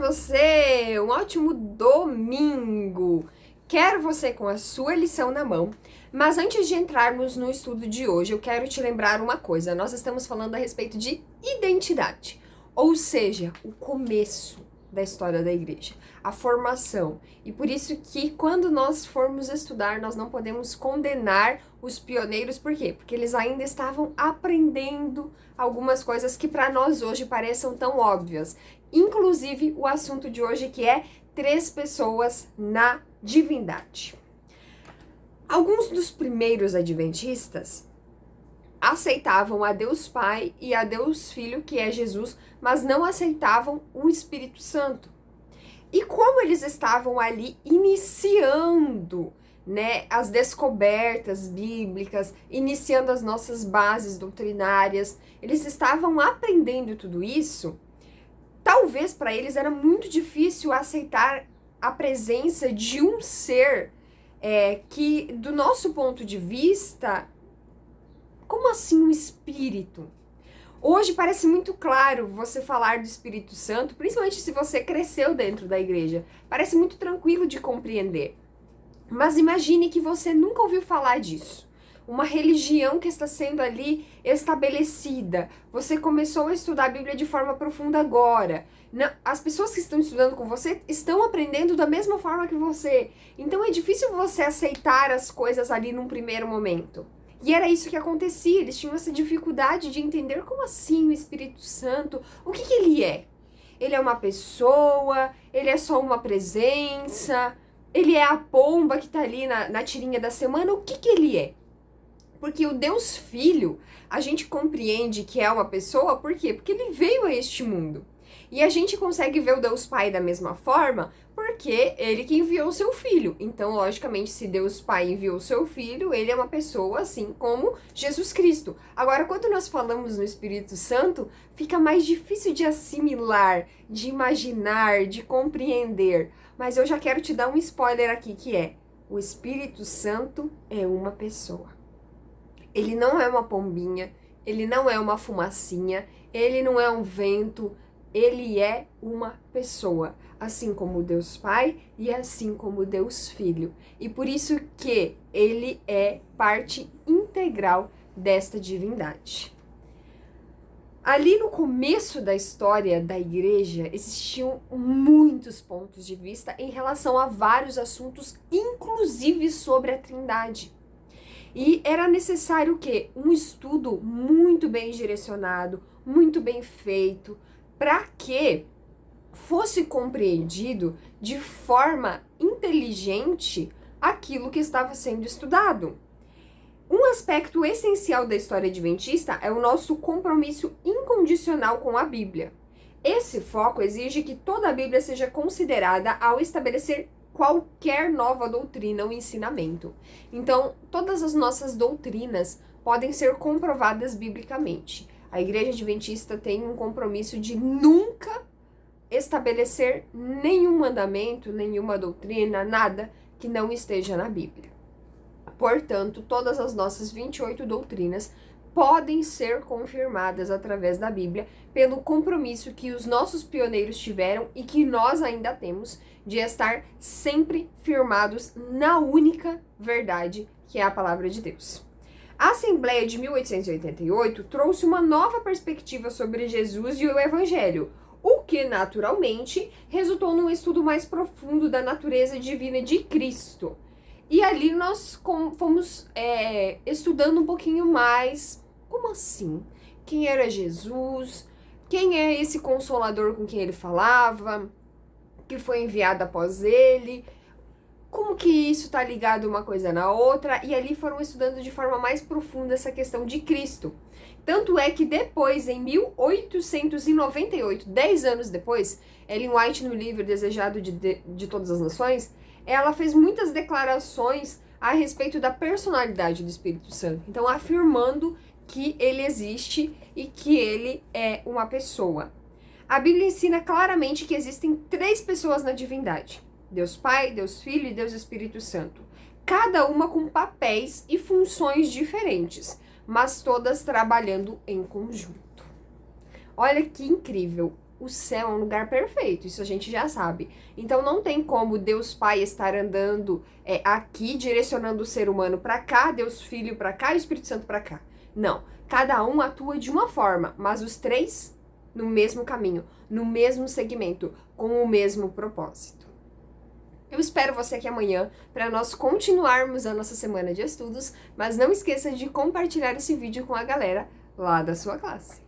você! Um ótimo domingo! Quero você com a sua lição na mão, mas antes de entrarmos no estudo de hoje, eu quero te lembrar uma coisa. Nós estamos falando a respeito de identidade, ou seja, o começo da história da igreja, a formação. E por isso que quando nós formos estudar, nós não podemos condenar os pioneiros, por quê? Porque eles ainda estavam aprendendo algumas coisas que para nós hoje pareçam tão óbvias. Inclusive o assunto de hoje, que é 3 pessoas na divindade. Alguns dos primeiros adventistas aceitavam a Deus Pai e a Deus Filho, que é Jesus, mas não aceitavam o Espírito Santo. E como eles estavam ali iniciando, as descobertas bíblicas, iniciando as nossas bases doutrinárias, eles estavam aprendendo tudo isso. Talvez para eles era muito difícil aceitar a presença de um ser que, do nosso ponto de vista, como assim um espírito? Hoje parece muito claro você falar do Espírito Santo, principalmente se você cresceu dentro da igreja. Parece muito tranquilo de compreender. Mas imagine que você nunca ouviu falar disso. Uma religião que está sendo ali estabelecida. Você começou a estudar a Bíblia de forma profunda agora. Não, as pessoas que estão estudando com você estão aprendendo da mesma forma que você. Então é difícil você aceitar as coisas ali num primeiro momento. E era isso que acontecia, eles tinham essa dificuldade de entender como assim o Espírito Santo, o que ele é? Ele é uma pessoa, ele é só uma presença, ele é a pomba que tá ali na tirinha da semana, o que ele é? Porque o Deus Filho, a gente compreende que é uma pessoa, por quê? Porque ele veio a este mundo. E a gente consegue ver o Deus Pai da mesma forma, porque ele que enviou o seu Filho. Então, logicamente, se Deus Pai enviou o seu Filho, ele é uma pessoa assim como Jesus Cristo. Agora, quando nós falamos no Espírito Santo, fica mais difícil de assimilar, de imaginar, de compreender. Mas eu já quero te dar um spoiler aqui, que é: o Espírito Santo é uma pessoa. Ele não é uma pombinha, ele não é uma fumacinha, ele não é um vento, ele é uma pessoa, assim como Deus Pai e assim como Deus Filho. E por isso que ele é parte integral desta divindade. Ali no começo da história da igreja, existiam muitos pontos de vista em relação a vários assuntos, inclusive sobre a Trindade. E era necessário o quê? Um estudo muito bem direcionado, muito bem feito, para que fosse compreendido de forma inteligente aquilo que estava sendo estudado. Um aspecto essencial da história adventista é o nosso compromisso incondicional com a Bíblia. Esse foco exige que toda a Bíblia seja considerada ao estabelecer qualquer nova doutrina ou ensinamento. Então, todas as nossas doutrinas podem ser comprovadas biblicamente. A Igreja Adventista tem um compromisso de nunca estabelecer nenhum mandamento, nenhuma doutrina, nada que não esteja na Bíblia. Portanto, todas as nossas 28 doutrinas podem ser confirmadas através da Bíblia pelo compromisso que os nossos pioneiros tiveram e que nós ainda temos de estar sempre firmados na única verdade, que é a palavra de Deus. A Assembleia de 1888 trouxe uma nova perspectiva sobre Jesus e o Evangelho, o que, naturalmente, resultou num estudo mais profundo da natureza divina de Cristo. E ali nós fomos estudando um pouquinho mais, como assim? Quem era Jesus? Quem é esse Consolador com quem ele falava? Que foi enviado após ele? Como que isso está ligado uma coisa na outra? E ali foram estudando de forma mais profunda essa questão de Cristo. Tanto é que depois, em 1898, 10 anos depois, Ellen White, no livro Desejado de Todas as Nações, ela fez muitas declarações a respeito da personalidade do Espírito Santo. Então, afirmando que ele existe e que ele é uma pessoa. A Bíblia ensina claramente que existem 3 pessoas na divindade: Deus Pai, Deus Filho e Deus Espírito Santo. Cada uma com papéis e funções diferentes, mas todas trabalhando em conjunto. Olha que incrível! o céu é um lugar perfeito, isso a gente já sabe. Então não tem como Deus Pai estar andando aqui, direcionando o ser humano para cá, Deus Filho para cá e o Espírito Santo para cá. Não, cada um atua de uma forma, mas os três no mesmo caminho, no mesmo segmento, com o mesmo propósito. Eu espero você aqui amanhã para nós continuarmos a nossa semana de estudos, mas não esqueça de compartilhar esse vídeo com a galera lá da sua classe.